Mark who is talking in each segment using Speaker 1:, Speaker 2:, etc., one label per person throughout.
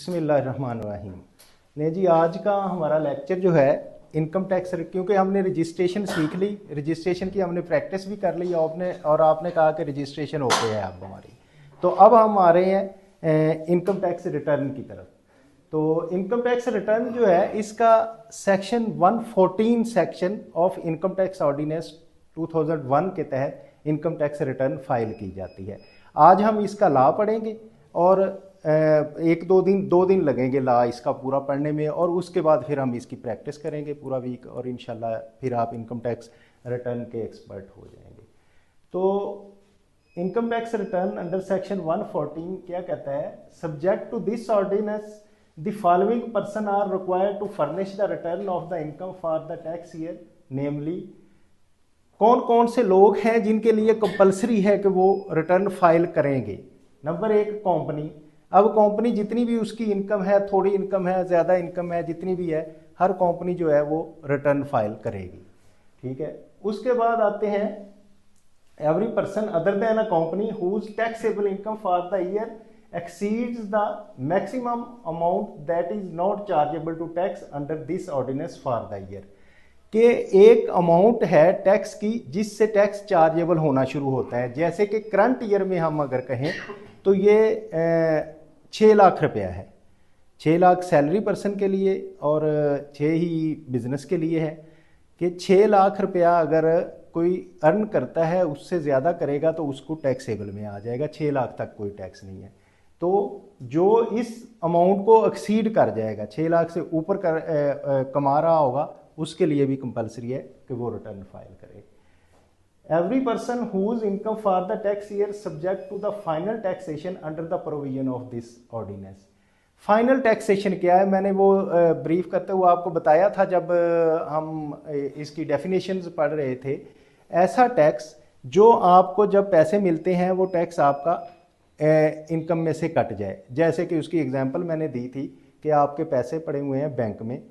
Speaker 1: बिस्मिल्लाहिर्रहमानिर्रहीम। नहीं जी, आज का हमारा लेक्चर जो है इनकम टैक्स, क्योंकि हमने रजिस्ट्रेशन सीख ली, रजिस्ट्रेशन की हमने प्रैक्टिस भी कर ली और आपने कहा कि रजिस्ट्रेशन ओके है अब हमारी, तो अब हम आ रहे हैं इनकम टैक्स रिटर्न की तरफ। तो इनकम टैक्स रिटर्न जो है इसका section 114 section of income tax ordinance 2001 के तहत इनकम टैक्स रिटर्न फाइल की जाती है। आज हम इसका लॉ पढ़ेंगे और दो दिन लगेंगे लॉ इसका पूरा पढ़ने में, और उसके बाद फिर हम इसकी प्रैक्टिस करेंगे पूरा वीक, और इंशाल्लाह फिर आप इनकम टैक्स रिटर्न के एक्सपर्ट हो जाएंगे। तो income tax return under section 114 क्या कहता है? Subject to this ordinance the following person are required to furnish the return of the income for the tax year, namely कौन कौन से लोग हैं जिनके लिए कंपलसरी है कि वो रिटर्न फाइल करेंगे। Number 1, company. अब कंपनी जितनी भी उसकी इनकम है, थोड़ी इनकम है, ज़्यादा इनकम है, जितनी भी है, हर कंपनी जो है वो रिटर्न फाइल करेगी। ठीक है। उसके बाद आते हैं every person other than a company whose taxable income for the year exceeds the maximum amount that is not chargeable to tax under this ordinance for the year, कि एक अमाउंट है टैक्स की जिससे टैक्स चार्जेबल होना शुरू होता है। जैसे कि करंट ईयर में हम अगर कहें तो ये 6 लाख रुपया है। 6 लाख सैलरी पर्सन के लिए और 6 ही बिजनेस के लिए है, कि 6 लाख रुपया अगर कोई अर्न करता है उससे ज़्यादा करेगा तो उसको टैक्सेबल में आ जाएगा। 6 लाख तक कोई टैक्स नहीं है। तो जो इस अमाउंट को एक्सीड कर जाएगा, 6 लाख से ऊपर कमा रहा होगा, उसके लिए भी कंपलसरी है कि वो रिटर्न फाइल करे। Every person whose income for the tax year subject to the final taxation under the provision of this ordinance. Final taxation क्या है, मैंने वो ब्रीफ करते हुए आपको बताया था जब हम इसकी डेफिनेशंस पढ़ रहे थे। ऐसा टैक्स जो आपको जब पैसे मिलते हैं वो टैक्स आपका इनकम में से कट जाए। जैसे कि उसकी एग्जांपल मैंने दी थी कि आपके पैसे पड़े हुए हैं बैंक में,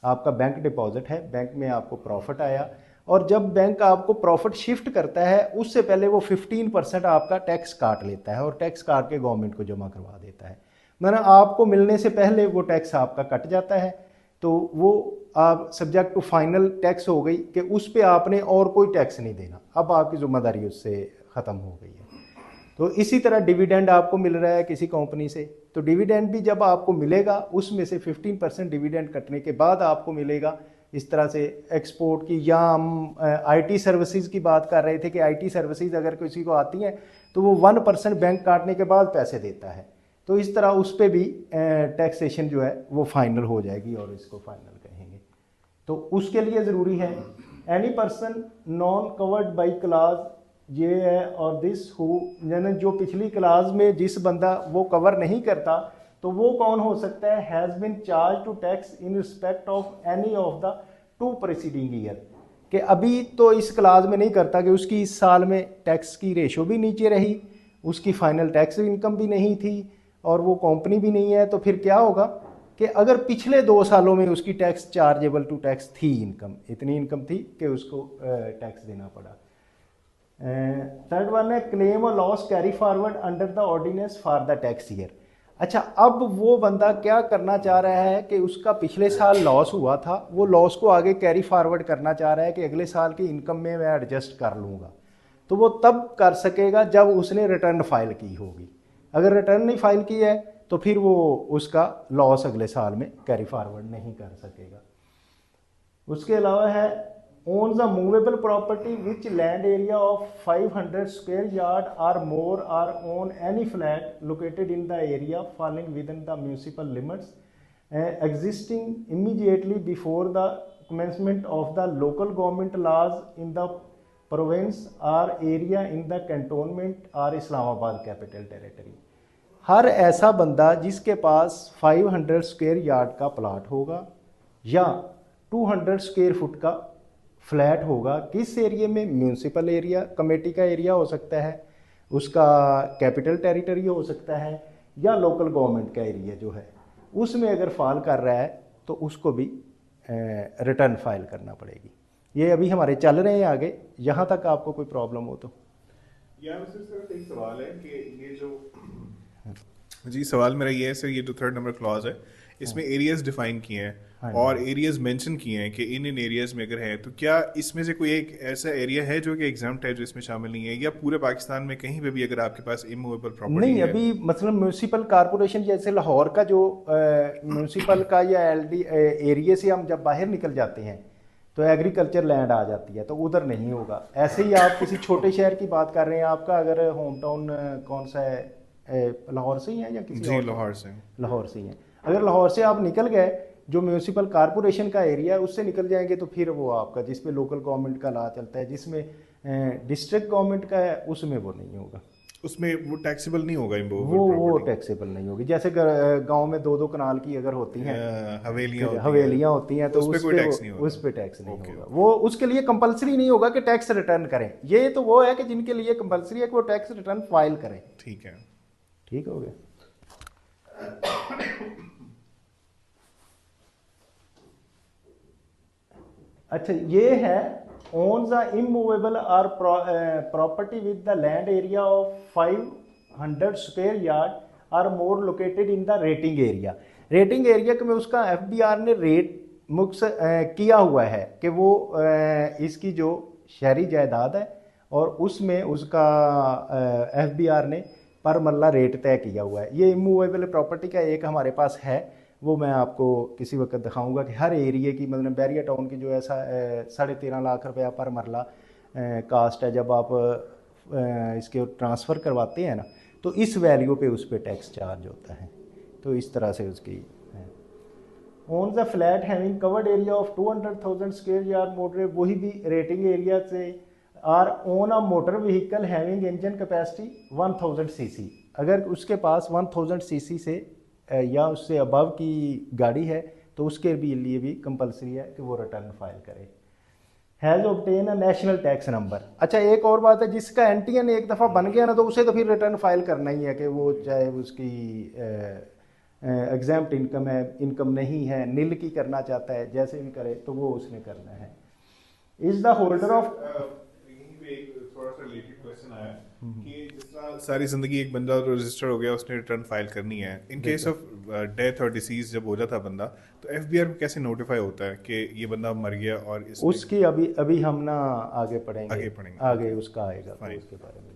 Speaker 1: आपका बैंक डिपॉजिट है, बैंक में आपको प्रॉफिट आया, और जब बैंक आपको प्रॉफिट शिफ्ट करता है उससे पहले वो 15% आपका टैक्स काट लेता है और टैक्स काट के गवर्नमेंट को जमा करवा देता है। मतलब आपको मिलने से पहले वो टैक्स आपका कट जाता है, तो वो आप सब्जेक्ट टू फाइनल टैक्स हो गई कि उस पर आपने और कोई टैक्स नहीं देना, अब आपकी जिम्मेदारी उससे ख़त्म हो गई है। तो इसी तरह डिविडेंड आपको मिल रहा है किसी कंपनी से, तो डिविडेंड भी जब आपको मिलेगा उसमें से 15% डिविडेंड कटने के बाद आपको मिलेगा। इस तरह से एक्सपोर्ट की, या हम आईटी सर्विसेज की बात कर रहे थे कि आईटी सर्विसेज अगर किसी को आती हैं तो वो 1% बैंक काटने के बाद पैसे देता है, तो इस तरह उस पर भी टैक्सेशन जो है वो फाइनल हो जाएगी और इसको फाइनल कहेंगे। तो उसके लिए ज़रूरी है any person non covered by class, ये है, और दिस हु, यानी जो पिछली क्लास में जिस बंदा वो कवर नहीं करता, तो वो कौन हो सकता है? Has been charge to tax in respect of any of the 2 preceding year, कि अभी तो इस क्लास में नहीं करता कि उसकी इस साल में टैक्स की रेशो भी नीचे रही, उसकी फाइनल टैक्स इनकम भी नहीं थी और वो कंपनी भी नहीं है, तो फिर क्या होगा कि अगर पिछले 2 सालों में उसकी टैक्स चार्जेबल टू टैक्स थी, इनकम इतनी इनकम थी कि उसको टैक्स देना पड़ा। थर्ड वन है क्लेम और loss carry forward under the ordinance for the tax year. अच्छा, अब वो बंदा क्या करना चाह रहा है कि उसका पिछले साल लॉस हुआ था, वो लॉस को आगे कैरी फॉरवर्ड करना चाह रहा है कि अगले साल की इनकम में मैं एडजस्ट कर लूँगा। तो वो तब कर सकेगा जब उसने रिटर्न फाइल की होगी। अगर रिटर्न नहीं फाइल की है तो फिर वो उसका लॉस अगले साल में कैरी फॉरवर्ड नहीं कर सकेगा। उसके अलावा है owns a movable property which land area of 500 square yard or more, or own any flat located in the area falling within the municipal limits existing immediately before the commencement of the local government laws in the province or area in the cantonment or Islamabad capital territory। हर ऐसा बंदा जिसके पास 500 square yard का plot होगा या 200 square foot का flat होगा, किस area में? म्यूनसिपल एरिया, कमेटी का एरिया हो सकता है, उसका कैपिटल टेरिटरी हो सकता है, या लोकल गवर्नमेंट का एरिया जो है उसमें अगर फाइल कर रहा है तो उसको भी रिटर्न फाइल करना पड़ेगी। ये अभी हमारे चल रहे हैं आगे, यहाँ तक आपको कोई प्रॉब्लम हो तो।
Speaker 2: यार सर एक सवाल है कि ये जो जी, सवाल मेरा ये है सर, ये जो थर्ड नंबर क्लॉज है इसमें एरियाज डिफाइन किए हैं
Speaker 1: हाँ
Speaker 2: और
Speaker 1: जी।
Speaker 2: एरियाज मेंशन किए हैं कि इन एरियाज में अगर है तो क्या इसमें से कोई एक ऐसा एरिया है जो कि एग्जाम्प्ट है जो इसमें शामिल नहीं है, या पूरे पाकिस्तान में कहीं पे भी अगर आपके पास इमूवेबल प्रॉपर्टी
Speaker 1: नहीं,
Speaker 2: है?
Speaker 1: अभी मतलब म्यूनिसिपल कॉरपोरेशन जैसे लाहौर का जो म्यूनिसिपल का या एलडी एरिया से हम जब बाहर निकल जाते हैं तो एग्रीकल्चर लैंड आ जाती है, तो उधर नहीं होगा। ऐसे ही आप किसी छोटे शहर की बात कर रहे हैं, आपका अगर होम टाउन कौन सा है, लाहौर से ही है या किसी
Speaker 2: जी,
Speaker 1: और
Speaker 2: लाहौर से।
Speaker 1: लाहौर से ही है। अगर लाहौर से आप निकल गए, जो म्यूनिसिपल कॉरपोरेशन का एरिया है उससे निकल जाएंगे, तो फिर वो आपका जिसमें लोकल गवर्नमेंट का लॉ चलता है, जिसमें डिस्ट्रिक्ट गवर्नमेंट का है, उसमें वो नहीं होगा।
Speaker 2: उसमें वो टैक्सेबल नहीं होगा इमूवेबल
Speaker 1: वो
Speaker 2: प्रॉपर्टी?
Speaker 1: टैक्सेबल नहीं होगी। जैसे गांव में दो दो कनाल की अगर होती हैं,
Speaker 2: हवेलियां
Speaker 1: फिर
Speaker 2: होती हैं,
Speaker 1: हवेलियां होती हैं,
Speaker 2: तो
Speaker 1: तो
Speaker 2: उस पर
Speaker 1: उस
Speaker 2: कोई
Speaker 1: पे वो
Speaker 2: टैक्स नहीं
Speaker 1: उस
Speaker 2: होगा?
Speaker 1: पे टैक्स नहीं
Speaker 2: ओके
Speaker 1: होगा।
Speaker 2: ओके।
Speaker 1: वो उसके लिए कंपलसरी नहीं होगा कि टैक्स रिटर्न करें। ये तो वो है कि जिनके लिए कंपलसरी है कि वो टैक्स रिटर्न फाइल करें।
Speaker 2: ठीक है।
Speaker 1: ठीक हो गया। अच्छा, ये है owns a immovable or property with the land area of 500 square yard or more located in the rating area। Rating area में उसका एफबीआर ने रेट मुक्स किया हुआ है कि वो इसकी जो शहरी जायदाद है और उसमें उसका एफबीआर ने पर मरला रेट तय किया हुआ है। ये इमूवेबल प्रॉपर्टी का एक हमारे पास है, वो मैं आपको किसी वक्त दिखाऊंगा कि हर एरिया की, मतलब बैरिया टाउन की जो ऐसा 13.5 लाख रुपया पर मरला कास्ट है, जब आप इसके ट्रांसफ़र करवाते हैं ना, तो इस वैल्यू पे उस पर टैक्स चार्ज होता है। तो इस तरह से उसकी है। Own the flat having covered area of 200,000 square yard moderate, वही भी रेटिंग एरिया से। Our own a motor vehicle having engine capacity 1000 CC, अगर उसके पास 1000 सीसी से या उससे अबव की गाड़ी है तो उसके भी लिए भी कंपलसरी है कि वो रिटर्न फाइल करे। Has obtain a national tax number. अच्छा, एक और बात है, जिसका एनटीएन एक दफ़ा बन गया ना, तो उसे तो फिर रिटर्न फाइल करना ही है, कि वो चाहे उसकी एग्जाम्प्ट इनकम है, इनकम नहीं है, नील की करना चाहता है, जैसे भी करे तो वो उसने करना है। इज द होल्डर ऑफ
Speaker 2: यहीं पे एक थोड़ा सा रिलेटेड क्वेश्चन आया कि जिस तरह सारी जिंदगी एक बंदा रजिस्टर हो गया, उसने रिटर्न फाइल करनी है, इन केस ऑफ डेथ और डिसीज जब हो जाता है बंदा, तो एफबीआर को कैसे नोटिफाई होता है कि ये बंदा मर गया और इसने?
Speaker 1: उसकी अभी अभी हम ना आगे पढ़ेंगे,
Speaker 2: आगे पढ़ेंगे,
Speaker 1: आगे
Speaker 2: ओके
Speaker 1: उसका आएगा तो
Speaker 2: फाइन।
Speaker 1: उसके बारे में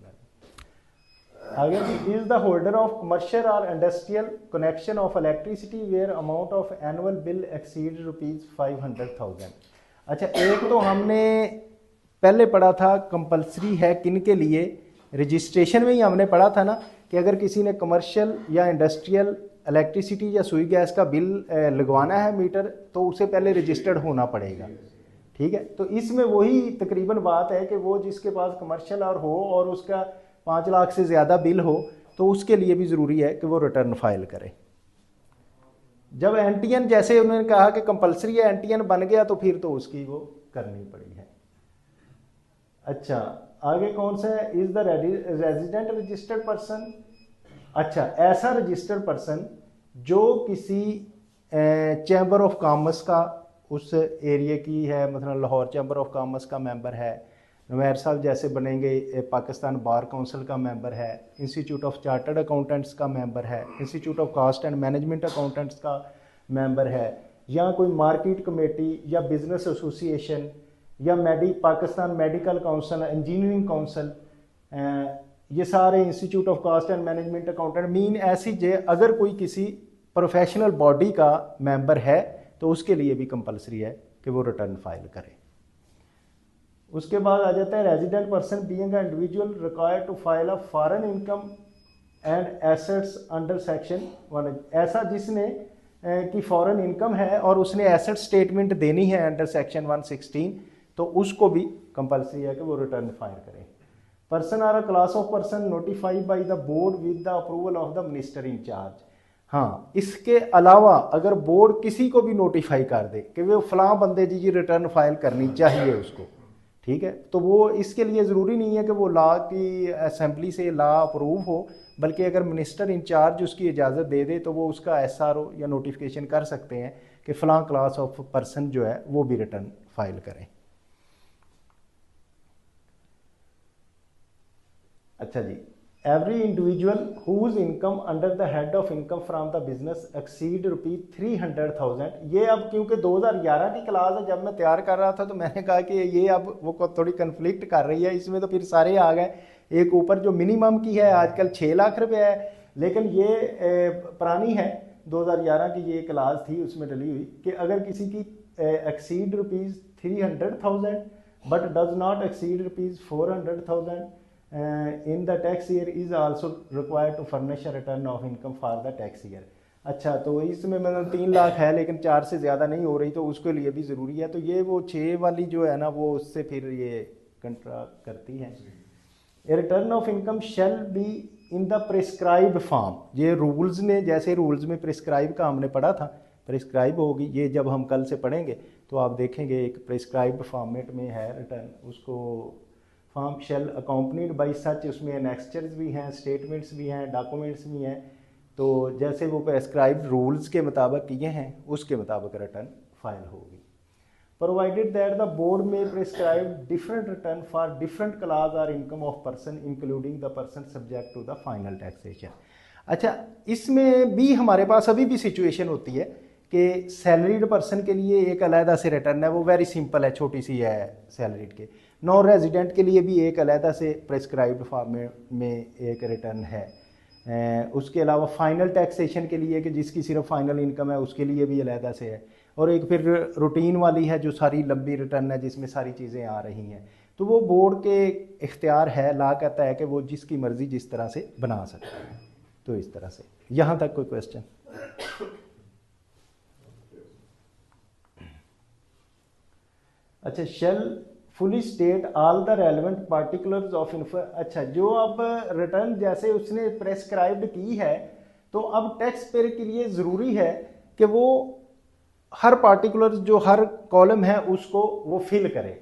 Speaker 1: आगे। Is the holder of commercial और industrial connection of electricity where amount of annual bill exceed ₹500,000। अच्छा, एक तो हमने पहले पढ़ा था कंपलसरी है किन के लिए, रजिस्ट्रेशन में ही हमने पढ़ा था ना कि अगर किसी ने कमर्शियल या इंडस्ट्रियल इलेक्ट्रिसिटी या सुई गैस का बिल लगवाना है मीटर, तो उसे पहले रजिस्टर्ड होना पड़ेगा। ठीक है, तो इसमें वही तकरीबन बात है कि वो जिसके पास कमर्शियल और हो और उसका 5 लाख से ज़्यादा बिल हो, तो उसके लिए भी ज़रूरी है कि वो रिटर्न फाइल करे। जब एनटीएन, जैसे उन्होंने कहा कि कंपलसरी है, एनटीएन बन गया, तो फिर तो उसकी वो करनी पड़ी है। अच्छा, आगे कौन सा है, is the resident registered person. अच्छा, ऐसा रजिस्टर्ड पर्सन जो किसी चैम्बर ऑफ कॉमर्स का उस एरिया की है, मतलब लाहौर चैम्बर ऑफ कॉमर्स का मेंबर है, नवैर साहब जैसे बनेंगे पाकिस्तान बार काउंसिल का मेंबर है, इंस्टीट्यूट ऑफ चार्टर्ड अकाउंटेंट्स का मेंबर है, institute of cost and management accountants का मेंबर है, या कोई मार्केट कमेटी या बिजनेस एसोसिएशन या Pakistan medical council, engineering council, ये सारे institute of cost and management accountant mean ऐसी जे अगर कोई किसी प्रोफेशनल बॉडी का मेंबर है तो उसके लिए भी कंपलसरी है कि वो रिटर्न फाइल करे। उसके बाद आ जाता है resident person being an individual required to file a foreign income and assets under section 1। ऐसा जिसने की फॉरेन इनकम है और उसने एसेट स्टेटमेंट देनी है अंडर सेक्शन 116, तो उसको भी कंपलसरी है कि वो रिटर्न फाइल करे। Person or a class of person notified by the board with the approval of the minister in charge. हाँ, इसके अलावा अगर बोर्ड किसी को भी नोटिफाई कर दे कि वो फलां बंदे जी रिटर्न फाइल करनी चाहिए उसको, ठीक है, तो वो इसके लिए ज़रूरी नहीं है कि वो लॉ की असेंबली से लॉ अप्रूव हो, बल्कि अगर मिनिस्टर इंचार्ज उसकी इजाज़त दे दे तो वो उसका एसआरओ या नोटिफिकेशन कर सकते हैं कि फ़लाँ क्लास ऑफ पर्सन जो है वो भी रिटर्न फाइल करें। अच्छा जी, every individual whose income under the head of income from the business exceed ₹300,000। ये अब क्योंकि 2011 की क्लास है, जब मैं तैयार कर रहा था तो मैंने कहा कि ये अब वो थोड़ी कन्फ्लिक्ट कर रही है इसमें, तो फिर सारे आ गए। एक ऊपर जो मिनिमम की है आजकल 6 लाख रुपए है, लेकिन ये पुरानी है 2011 की ये क्लास थी उसमें डली हुई कि अगर किसी की exceed ₹300,000 but does not exceed ₹400,000 in the tax year is also required to furnish a return of income for the tax year. अच्छा, तो इसमें मतलब 3 लाख है लेकिन 4 से ज़्यादा नहीं हो रही, तो उसके लिए भी ज़रूरी है। तो ये वो 6 वाली जो है ना वो उससे फिर ये कंट्रा करती है। A return of income shall be in the prescribed form. ये रूल्स ने, जैसे रूल्स में प्रिस्क्राइब का हमने पढ़ा था, प्रिस्क्राइब होगी, ये जब हम कल से पढ़ेंगे तो आप देखेंगे एक प्रिस्क्राइब्ड फॉर्मेट में है रिटर्न, उसको form shall accompanied by such, उसमें एनेक्स्चर्स भी हैं, स्टेटमेंट्स भी हैं, डॉक्यूमेंट्स भी हैं। तो जैसे वो प्रिस्क्राइब्ड रूल्स के मुताबिक किए हैं उसके मुताबिक रिटर्न फाइल होगी। Provided that the board may prescribe different return for different class और income of person including the person subject to the final taxation. अच्छा, इसमें भी हमारे पास अभी भी सिचुएशन होती है कि सैलरीड पर्सन के लिए एक अलहदा से रिटर्न है, वो वेरी सिंपल है, छोटी सी है सैलरीड के। नॉन रेजिडेंट के लिए भी एक अलहदा से प्रिस्क्राइब्ड फॉर्म में एक रिटर्न है। उसके अलावा फाइनल टैक्सेशन के लिए कि जिसकी सिर्फ फाइनल इनकम है उसके लिए भी अलहदा से है। और एक फिर रूटीन वाली है जो सारी लंबी रिटर्न है जिसमें सारी चीज़ें आ रही हैं। तो वो बोर्ड के इख्तियार है, ला कहता है कि वो जिसकी मर्ज़ी जिस तरह से बना सकता है। तो इस तरह से यहाँ तक कोई क्वेश्चन? अच्छा, shall fully state all the relevant particulars of info. अच्छा, जो अब रिटर्न जैसे उसने प्रेस्क्राइब्ड की है तो अब टैक्स पेयर के लिए ज़रूरी है कि वो हर पार्टिकुलर्स जो हर कॉलम है उसको वो फिल करे।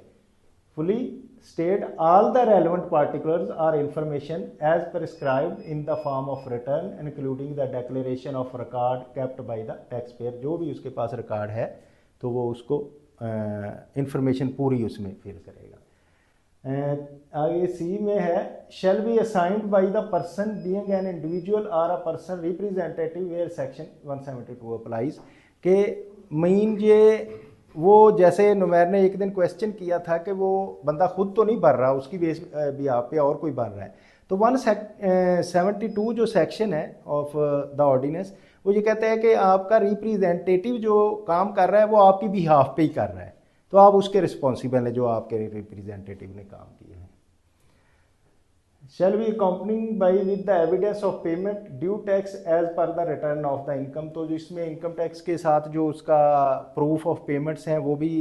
Speaker 1: Fully state all the relevant particulars और information as prescribed in the form of return including the declaration of record kept by the tax payer. जो भी उसके पास रिकॉर्ड है तो वो उसको इंफॉर्मेशन पूरी उसमें फिल करेगा। आगे सी में है shall be assigned by the person being an individual और a person representative where section 172 applies. के मीन ये वो जैसे नुमैर ने एक दिन क्वेश्चन किया था कि वो बंदा खुद तो नहीं भर रहा, उसकी बेस भी आप पे और कोई भर रहा है। तो 172 जो सेक्शन है ऑफ द ऑर्डिनेंस वो ये कहते हैं कि आपका रिप्रेजेंटेटिव जो काम कर रहा है वो आपकी बिहाफ पे ही कर रहा है, तो आप उसके रिस्पॉन्सिबल है जो आपके रिप्रेजेंटेटिव ने काम किया है। Shall be accompanying by with the evidence of payment due tax as per the return of the income. तो जिसमें इनकम टैक्स के साथ जो उसका प्रूफ ऑफ पेमेंट्स हैं वो भी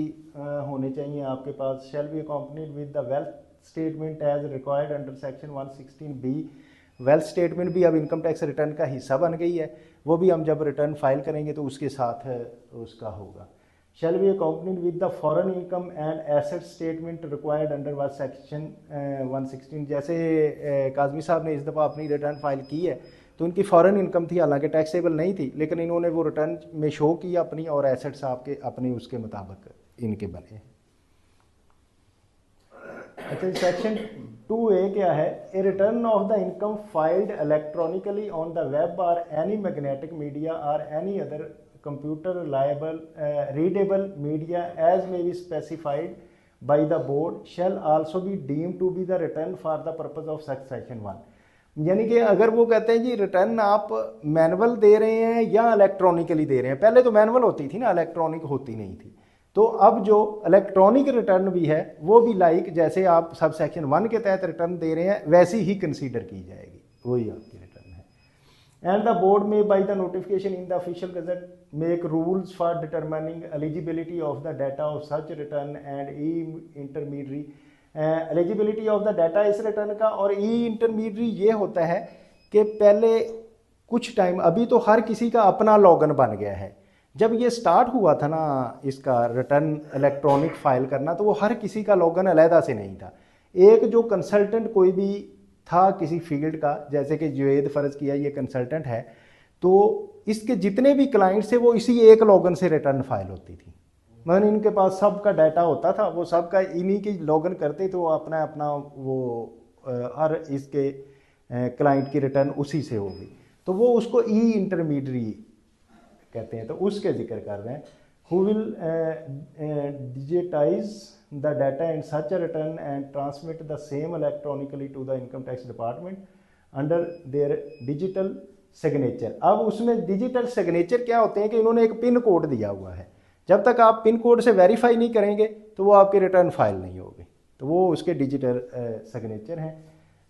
Speaker 1: होने चाहिए आपके पास। Shall be accompanied with the wealth statement as required under section 116B। Wealth statement भी अब इनकम टैक्स रिटर्न का हिस्सा बन गई है, वो भी हम जब रिटर्न फाइल करेंगे तो उसके साथ उसका होगा। Shall be accompanied with the foreign income and asset statement required under was section 116। जैसे काजमी साहब ने इस दफ़ा अपनी रिटर्न फाइल की है तो उनकी फॉरेन इनकम थी, हालांकि टैक्सेबल नहीं थी, लेकिन इन्होंने वो रिटर्न में शो की अपनी, और एसेट्स आपके अपने उसके मुताबिक इनके बने। अच्छा, सेक्शन 2A क्या है? A return of the income filed electronically on the web और एनी मैग्नेटिक मीडिया और any other computer reliable readable media as may be specified by the board shall also be deemed to be the return for the purpose of such section 1। यानी कि अगर वो कहते हैं जी return आप manual दे रहे हैं या इलेक्ट्रॉनिकली दे रहे हैं, पहले तो मैनुअल होती थी ना, इलेक्ट्रॉनिक होती नहीं थी, तो अब जो इलेक्ट्रॉनिक रिटर्न भी है वो भी लाइक जैसे आप सब सेक्शन 1 के तहत रिटर्न दे रहे हैं वैसी ही कंसीडर की जाएगी, वही आपकी रिटर्न है। एंड द बोर्ड में by the notification in the official gazette make rules for determining eligibility of the data of such return and e-intermediary। eligibility of the data इस रिटर्न का और e-intermediary ये होता है कि पहले कुछ टाइम, अभी तो हर किसी का अपना लॉगिन बन गया है, जब ये स्टार्ट हुआ था ना इसका रिटर्न इलेक्ट्रॉनिक फाइल करना तो वो हर किसी का लॉगिन अलहदा से नहीं था। एक जो कंसल्टेंट कोई भी था किसी फील्ड का, जैसे कि जुवेद फ़र्ज़ किया ये कंसल्टेंट है, तो इसके जितने भी क्लाइंट्स थे वो इसी एक लॉगिन से रिटर्न फाइल होती थी, मतलब इनके पास सबका डाटा होता था, वो सबका इन्हीं की लॉगिन करते तो अपना अपना वो हर इसके क्लाइंट की रिटर्न उसी से होगी, तो वो उसको ई इंटरमीडियरी कहते हैं। तो उसके जिक्र कर रहे हैं, who will digitise the data and such a return and transmit the same electronically to the income tax department under their digital signature. अब उसमें डिजिटल सिग्नेचर क्या होते हैं कि इन्होंने एक पिन कोड दिया हुआ है, जब तक आप पिन कोड से वेरीफाई नहीं करेंगे तो वो आपकी रिटर्न फाइल नहीं होगी, तो वो उसके डिजिटल सिग्नेचर हैं।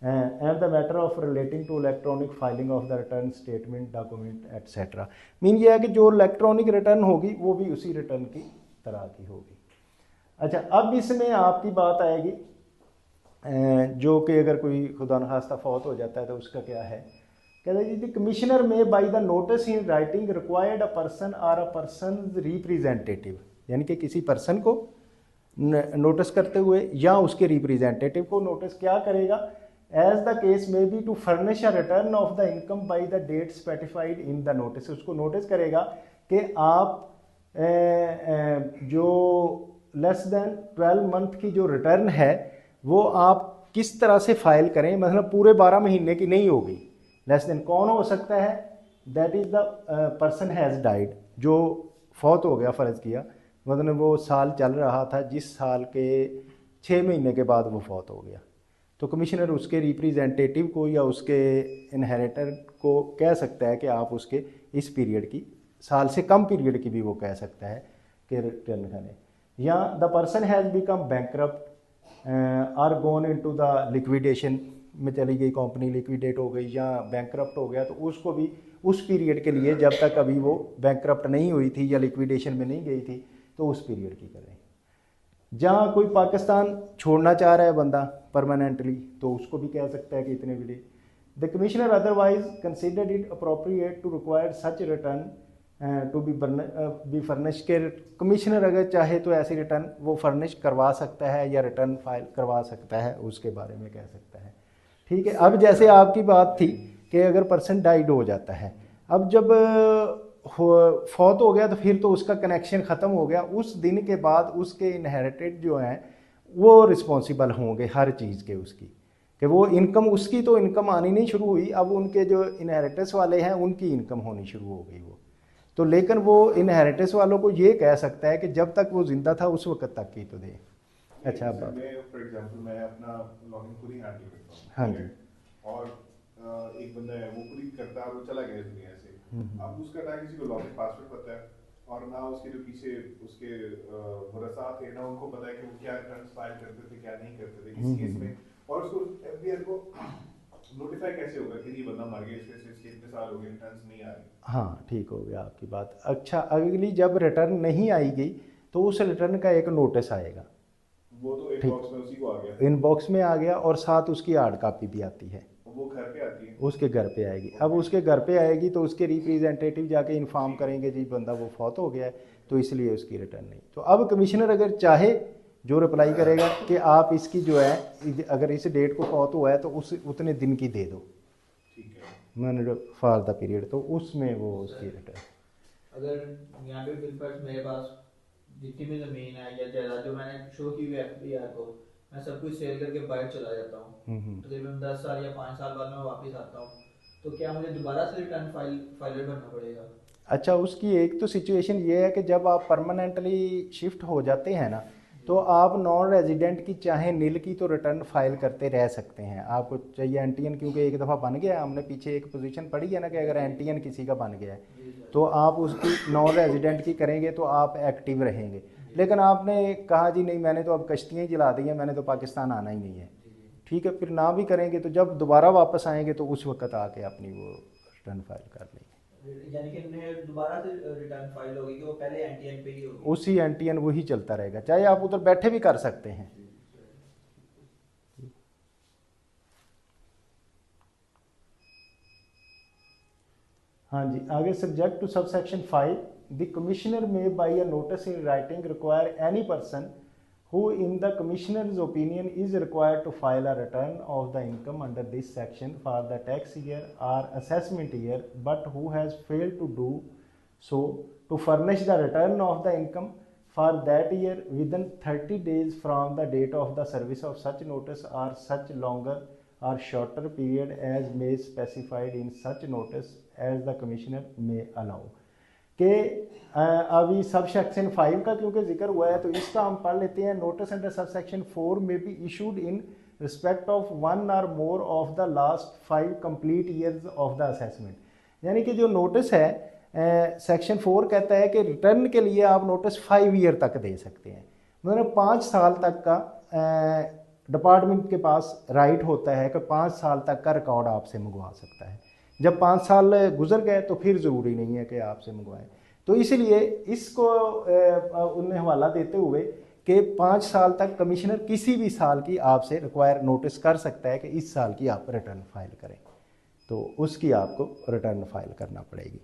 Speaker 1: And the matter of relating to electronic filing of the return statement document et cetera. Mean ये है कि जो इलेक्ट्रॉनिक रिटर्न होगी वो भी उसी रिटर्न की तरह की होगी। अच्छा, अब इसमें आपकी बात आएगी जो कि अगर कोई खुदा न खास्ता फौत हो जाता है तो उसका क्या है। कहते हैं जी, commissioner may by the notice in writing required a person और अ पर्सन रिप्रेजेंटेटिव, यानी कि किसी पर्सन को नोटिस करते हुए या उसके रिप्रेजेंटेटिव को नोटिस क्या करेगा, एज द केस में be to furnish a return of the income by the date specified in the notice. उसको नोटिस करेगा कि आप जो लेस देन 12 मंथ की जो रिटर्न है वो आप किस तरह से फाइल करें, मतलब पूरे 12 महीने की नहीं होगी। लेस देन कौन हो सकता है, that is the person has died, जो फौत हो गया, फ़र्ज़ किया मतलब वो साल चल रहा था, जिस साल के 6 महीने के बाद वो फौत हो गया, तो कमिश्नर उसके रिप्रेजेंटेटिव को या उसके इनहेरिटर को कह सकता है कि आप उसके इस पीरियड की, साल से कम पीरियड की भी वो कह सकता है कि रिटर्न करें। या the person has become bankrupt or gone into the liquidation में चली गई, कंपनी लिक्विडेट हो गई या बैंकरप्ट हो गया, तो उसको भी उस पीरियड के लिए जब तक अभी वो बैंकरप्ट नहीं हुई थी या लिक्विडेशन में नहीं गई थी तो उस पीरियड की करें। जहाँ कोई पाकिस्तान छोड़ना चाह रहा है बंदा परमानेंटली तो उसको भी कह सकता है कि इतने भी। The commissioner otherwise considered it appropriate to require such return to be furnish के कमिश्नर अगर चाहे तो ऐसी रिटर्न वो फर्निश करवा सकता है या रिटर्न फाइल करवा सकता है, उसके बारे में कह सकता है। ठीक है, अब जैसे आपकी बात थी कि अगर पर्सन डाइड हो जाता है, अब जब फौत हो गया तो फिर तो उसका कनेक्शन ख़त्म हो गया, उस दिन के बाद उसके इनहेरिटेड जो हैं वो रिस्पॉन्सिबल होंगे हर चीज़ के उसकी, कि वो इनकम उसकी तो इनकम आनी नहीं शुरू हुई, अब उनके जो इनहेरिटेंस वाले हैं उनकी इनकम होनी शुरू हो गई वो तो, लेकिन वो इनहेरिटेंस वालों को ये कह सकता है कि जब तक वो जिंदा था उस वक्त तक की तो दे। अच्छा, अब
Speaker 2: फॉर एग्जांपल मैं अपना लॉगिन खुद ही हैंडल करता हूँ,
Speaker 1: हाँ जी,
Speaker 2: और एक बंदा है वो खुद ही करता है, वो चला गया इस दुनिया से, अब उसका ना किसी को लॉगिन पासवर्ड पता है और ना उसके जो पीछे उसके वरसा थे ना उनको पता है कि वो क्या रिटर्न फाइल करते थे क्या नहीं करते थे इस केस में, और उसको एफबीआर को नोटिफाई कैसे होगा कि ये बंदा मर गया, इसके इतने साल हो गए रिटर्न्स नहीं आ रही।
Speaker 1: हाँ ठीक हो गया आपकी बात। अच्छा, अगली जब रिटर्न नहीं आएगी तो उस रिटर्न का एक नोटिस आएगा,
Speaker 2: वो तो एक बॉक्स में उसी को आ गया,
Speaker 1: इनबॉक्स में आ गया और साथ उसकी हार्ड कॉपी भी आती है,
Speaker 2: वो घर पे आती है,
Speaker 1: उसके घर पे आएगी। अब उसके घर पे आएगी तो उसके रिप्रेजेंटेटिव जाके इन्फॉर्म करेंगे जी बंदा वो फौत हो गया है तो इसलिए उसकी रिटर्न नहीं। तो अब कमिश्नर अगर चाहे जो रिप्लाई करेगा कि आप इसकी जो है अगर इस डेट को फौत हुआ है तो उस उतने दिन की दे दो, मैंने फॉर द पीरियड, तो उसमें वो उसकी रिटर्न।
Speaker 3: अगर यहाँ पे बिल मेरे पास जितनी भी ज़मीन है या जायदाद जो मैंने शो की हुई एफबीआर को, मैं सब कुछ सेल करके बाहर चला जाता हूँ, तकरीबन 10 साल या 5 साल बाद मैं वापस आता हूँ, तो क्या मुझे दोबारा से रिटर्न फाइलर बनना पड़ेगा?
Speaker 1: अच्छा, उसकी एक तो सिचुएशन ये है कि जब आप परमानेंटली शिफ्ट हो जाते हैं ना तो आप नॉन रेजिडेंट की चाहे नील की तो रिटर्न फाइल करते रह सकते हैं। आपको चाहिए एनटीएन, क्योंकि एक दफ़ा बन गया, हमने पीछे एक पोजीशन पढ़ी है ना कि अगर एनटीएन किसी का बन गया है तो आप उसकी नॉन रेजिडेंट की करेंगे तो आप एक्टिव रहेंगे। लेकिन आपने कहा जी नहीं मैंने तो अब कश्तियाँ ही जला दी हैं, मैंने तो पाकिस्तान आना ही नहीं है, ठीक है, फिर ना भी करेंगे तो जब दोबारा वापस आएंगे तो उस वक्त आके अपनी वो रिटर्न फाइल कर लेंगे,
Speaker 3: यानी कि दोबारा से रिटर्न फाइल होगी कि वो पहले एनटीएन पे ही होगी,
Speaker 1: उसी एनटीएन वही चलता रहेगा, चाहे आप उधर बैठे भी कर सकते हैं। हाँ जी, आगे subject to sub section 5, the commissioner may by a notice in writing require any person who in the commissioner's opinion is required to file a return of the income under this section for the tax year or assessment year, but who has failed to do so to furnish the return of the income for that year within 30 days from the date of the service of such notice or such longer or shorter period as may specified in such notice as the commissioner may allow। कि अभी सब section 5 का क्योंकि जिक्र हुआ है तो इसका हम पढ़ लेते हैं। नोटिस अंडर सब सेक्शन 4 में be issued in respect of 1 or more of the last 5 complete years of the assessment. यानी कि जो नोटिस है सेक्शन 4 कहता है कि रिटर्न के लिए आप नोटिस 5 ईयर तक दे सकते हैं, मतलब 5 साल तक का डिपार्टमेंट के पास राइट होता है कि 5 साल तक का रिकॉर्ड आपसे मंगवा सकता है। जब 5 साल गुजर गए तो फिर ज़रूरी नहीं है कि आपसे मंगवाएं। तो इसलिए इसको उन्हें हवाला देते हुए कि 5 साल तक कमिश्नर किसी भी साल की आपसे रिक्वायर नोटिस कर सकता है कि इस साल की आप रिटर्न फाइल करें, तो उसकी आपको रिटर्न फाइल करना पड़ेगी।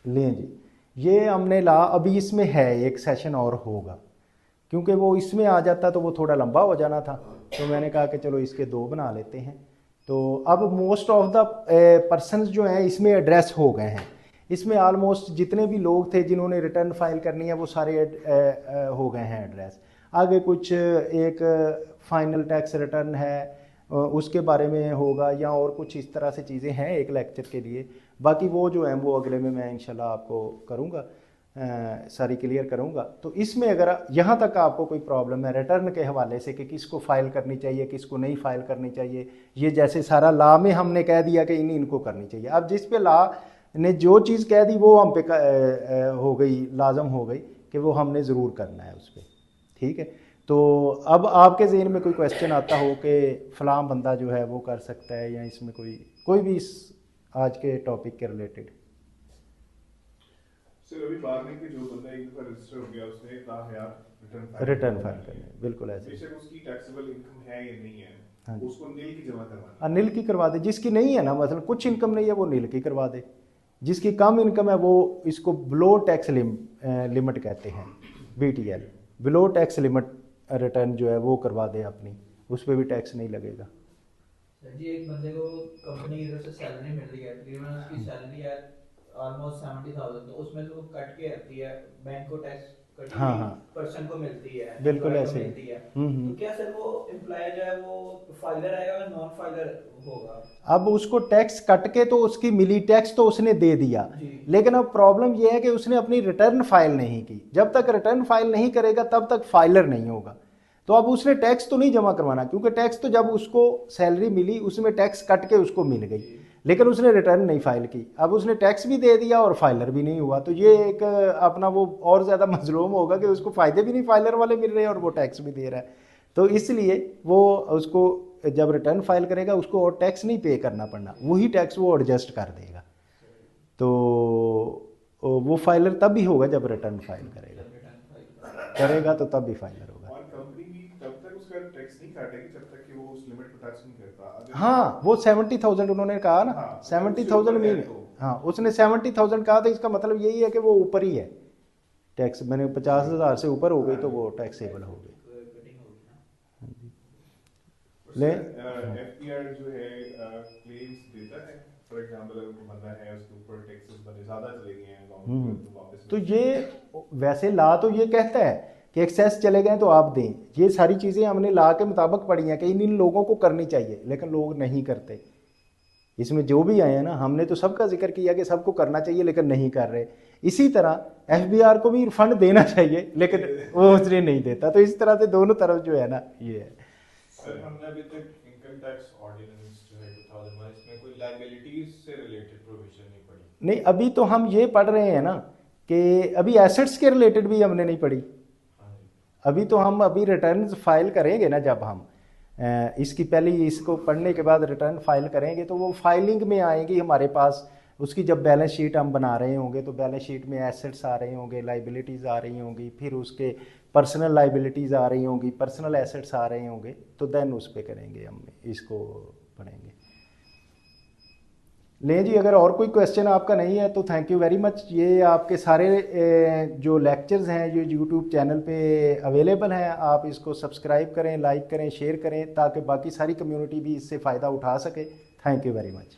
Speaker 1: लें जी, ये हमने ला अभी इसमें है, एक सेशन और होगा, क्योंकि वो इसमें आ जाता तो वो थोड़ा लंबा हो जाना था, तो मैंने कहा कि चलो इसके 2 बना लेते हैं। तो अब मोस्ट ऑफ द पर्सनस जो हैं इसमें एड्रेस हो गए हैं। इसमें ऑलमोस्ट जितने भी लोग थे जिन्होंने रिटर्न फाइल करनी है वो सारे हो गए हैं एड्रेस। आगे कुछ एक फाइनल टैक्स रिटर्न है उसके बारे में होगा, या और कुछ इस तरह से चीज़ें हैं एक लेक्चर के लिए। बाकी वो जो हैं वो अगले में मैं इंशाल्लाह आपको करूँगा, सारी क्लियर करूँगा। तो इसमें अगर यहाँ तक आपको कोई प्रॉब्लम है रिटर्न के हवाले से कि किसको फ़ाइल करनी चाहिए किसको नहीं फ़ाइल करनी चाहिए, ये जैसे सारा लॉ में हमने कह दिया कि इनको करनी चाहिए। अब जिस पे लॉ ने जो चीज़ कह दी वो हम पे हो गई, लाजम हो गई कि वो हमने ज़रूर करना है उस पर, ठीक है। तो अब आपके ज़हन में कोई क्वेश्चन आता हो कि फ़लाँ बंदा जो है वो कर सकता है, या इसमें कोई भी इस आज के टॉपिक के रिलेटेड।
Speaker 2: सर अभी बात नहीं कि जो बंदा एक दफा रजिस्टर हो गया उसने
Speaker 1: रिटर्न फाइल करने, बिल्कुल ऐसे।
Speaker 2: बेशक उसकी टैक्सेबल इनकम है या नहीं है,
Speaker 1: हाँ,
Speaker 2: उसको नील की जमा करवाना,
Speaker 1: नील की करवा दे। जिसकी नहीं है ना, मतलब कुछ इनकम नहीं है वो नील की करवा दे। जिसकी कम इनकम है वो इसको बिलो टैक्स लिमिट कहते हैं, BTL, below tax limit return जो है वो करवा दे अपनी, उस पर भी टैक्स नहीं लगेगा।
Speaker 3: जी एक बंदे को कंपनी की तरफ से सैलरी मिल रही है, तकरीबन उसकी सैलरी है ऑलमोस्ट 70,000, तो उसमें से वो कट के आती है, बैंक को टैक्स कटी
Speaker 1: हाँ,
Speaker 3: पर्सन को मिलती है,
Speaker 1: बिल्कुल ऐसे
Speaker 3: मिलती है। तो क्या सर वो एम्प्लॉय जो है वो फाइलर आएगा या नॉन फाइलर होगा?
Speaker 1: अब उसको टैक्स कट के तो उसकी मिली टैक्स तो उसने दे दिया, लेकिन अब प्रॉब्लम यह है कि उसने अपनी रिटर्न फाइल नहीं की। जब तक रिटर्न फाइल नहीं करेगा तब तक फाइलर नहीं होगा। तो अब उसने टैक्स तो नहीं जमा करवाना, क्योंकि टैक्स तो जब उसको सैलरी मिली उसमें टैक्स कट के उसको मिल गई, लेकिन उसने रिटर्न नहीं फाइल की। अब उसने टैक्स भी दे दिया और फाइलर भी नहीं हुआ, तो ये एक अपना वो और ज़्यादा मजलूम होगा कि उसको फ़ायदे भी नहीं फाइलर वाले मिल रहे हैं और वो टैक्स भी दे रहा है। तो इसलिए वो उसको जब रिटर्न फाइल करेगा उसको और टैक्स नहीं पे करना पड़ना, वही टैक्स वो एडजस्ट कर देगा। तो वो फाइलर तब भी होगा जब रिटर्न फाइल करेगा तो तब भी फाइलर होगा।
Speaker 2: और कंपनी भी तब तक उसका टैक्स नहीं काटेगी जब तक कि वो उस लिमिट को टैक्स नहीं करता।
Speaker 1: हाँ, वो 70,000 उन्होंने कहा ना,
Speaker 2: हाँ,
Speaker 1: 70,000 मीन, हाँ उसने 70,000 कहा था, इसका मतलब यही है कि वो ऊपर ही है टैक्स। मैंने 50,000 से ऊपर हो गई तो वो टैक्सेबल हो गई। ले
Speaker 2: FBR जो है क्लेम्स देता है, फॉर एग्जांपल अगर कोई बंदा है उसके ऊपर टैक्सेस बड़े ज़्यादा चले गए हैं गवर्नमेंट को वापस,
Speaker 1: तो ये वैसे ला तो ये कहता है कि एक्सेस चले गए तो आप दें। ये सारी चीज़ें हमने ला के मुताबिक पढ़ी हैं कि इन लोगों को करनी चाहिए, लेकिन लोग नहीं करते। इसमें जो भी आए हैं ना, हमने तो सबका जिक्र किया कि सबको करना चाहिए लेकिन नहीं कर रहे। इसी तरह FBR को भी रिफंड देना चाहिए लेकिन वो उसने नहीं देता। तो इस तरह से दोनों तरफ जो है ना ये है।
Speaker 4: सर हमने अभी तक इनकम टैक्स ऑर्डिनेंस जो है 2001 इसमें कोई लायबिलिटीज से रिलेटेड प्रोविजन नहीं पड़ी।
Speaker 1: नहीं, अभी तो हम ये पढ़ रहे हैं ना कि अभी एसेट्स के रिलेटेड भी हमने नहीं पढ़ी। अभी तो हम अभी रिटर्न फाइल करेंगे ना, जब हम इसकी पहले इसको पढ़ने के बाद रिटर्न फाइल करेंगे तो वो फाइलिंग में आएगी हमारे पास। उसकी जब बैलेंस शीट हम बना रहे होंगे तो बैलेंस शीट में एसेट्स आ रहे होंगे, लाइबिलिटीज़ आ रही होंगी, फिर उसके पर्सनल लाइबिलिटीज़ आ रही होंगी, पर्सनल एसेट्स आ रहे होंगे, तो देन उस पर करेंगे हम, इसको पढ़ेंगे। लें जी, अगर और कोई क्वेश्चन आपका नहीं है तो थैंक यू वेरी मच। ये आपके सारे जो लेक्चर्स हैं जो यूट्यूब चैनल पे अवेलेबल हैं, आप इसको सब्सक्राइब करें, लाइक करें, शेयर करें ताकि बाकी सारी कम्युनिटी भी इससे फ़ायदा उठा सके। Thank you very much.